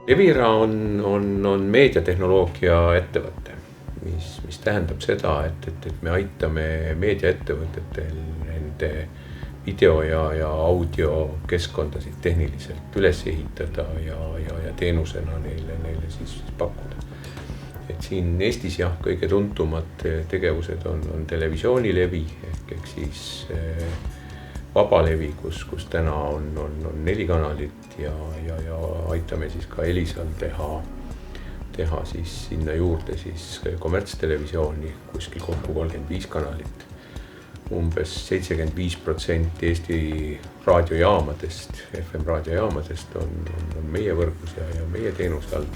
Evira on meediatehnoloogia ettevõte, mis tähendab seda, et me aitame meediaettevõtetel nende video ja audio keskkondasid tehniliselt üles ehitada ja teenusena neile siis pakkuda. Et siin Eestis kõige tuntumad tegevused on televisioonilevi ehk siis vabalevi, kus täna on 4 kanalit ja aitame siis ka Elisal teha siis sinna juurde siis kommertstelevisiooni kuskil kokku 35 kanalit. Umbes 75% Eesti raadiojaamadest, FM raadiojaamadest on meie võrgus ja meie teenuse all.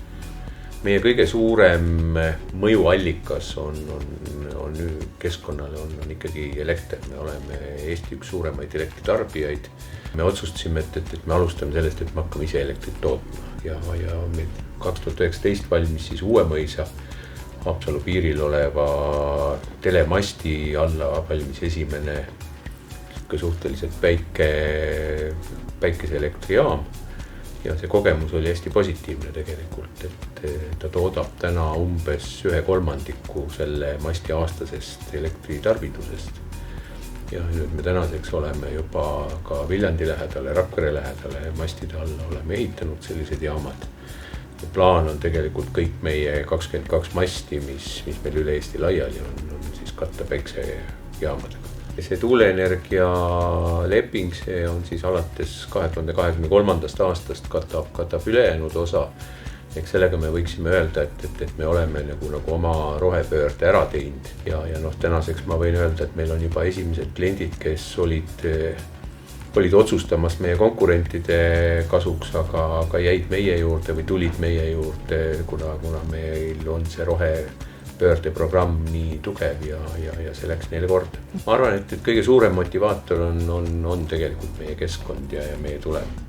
Meie kõige suurem mõjuallikas on keskkonnale on ikkagi elekter. Me oleme Eesti üks suuremaid elektritarbijaid. Me otsustasime, et me alustame sellest, et me hakkame ise elektrit tootma. Ja meil 2019 valmis siis Uuemõisa Haapsalu piiril oleva telemasti alla valmis esimene suhteliselt päikeseelektrijaam. Ja see kogemus oli hästi positiivne tegelikult, et ta toodab täna umbes 1/3 selle masti aastasest elektritarvidusest. Ja nüüd me tänaseks oleme juba ka Viljandi lähedale, Rakvere lähedale mastide alla oleme ehitanud sellised jaamad. Ja plaan on tegelikult kõik meie 22 masti, mis meil üle Eesti laiali on siis katta päiksejaamadega. Ja see tuuleenergia leping, see on siis alates 2023. aastast katab ülejäänud osa. Ehk sellega me võiksime öelda, et me oleme nagu oma rohepöörde ära teinud. Ja tänaseks ma võin öelda, et meil on juba esimesed kliendid, kes olid otsustamas meie konkurentide kasuks, aga jäid meie juurde või tulid meie juurde, kuna meil on see rohepöördeprogramm nii tugev ja see läks neile korda. Ma arvan, et kõige suurem motivaator on tegelikult meie keskkond ja meie tulevik.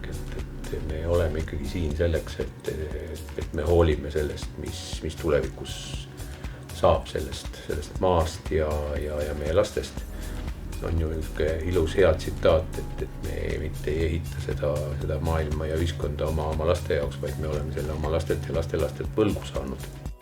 Et me oleme ikkagi siin selleks, et me hoolime sellest, mis tulevikus saab sellest maast ja meie lastest. On ju ilus hea tsitaat, et me mitte ei ehita seda maailma ja ühiskonda oma laste jaoks, vaid me oleme selle oma lastelt ja lastelastelt võlgu saanud.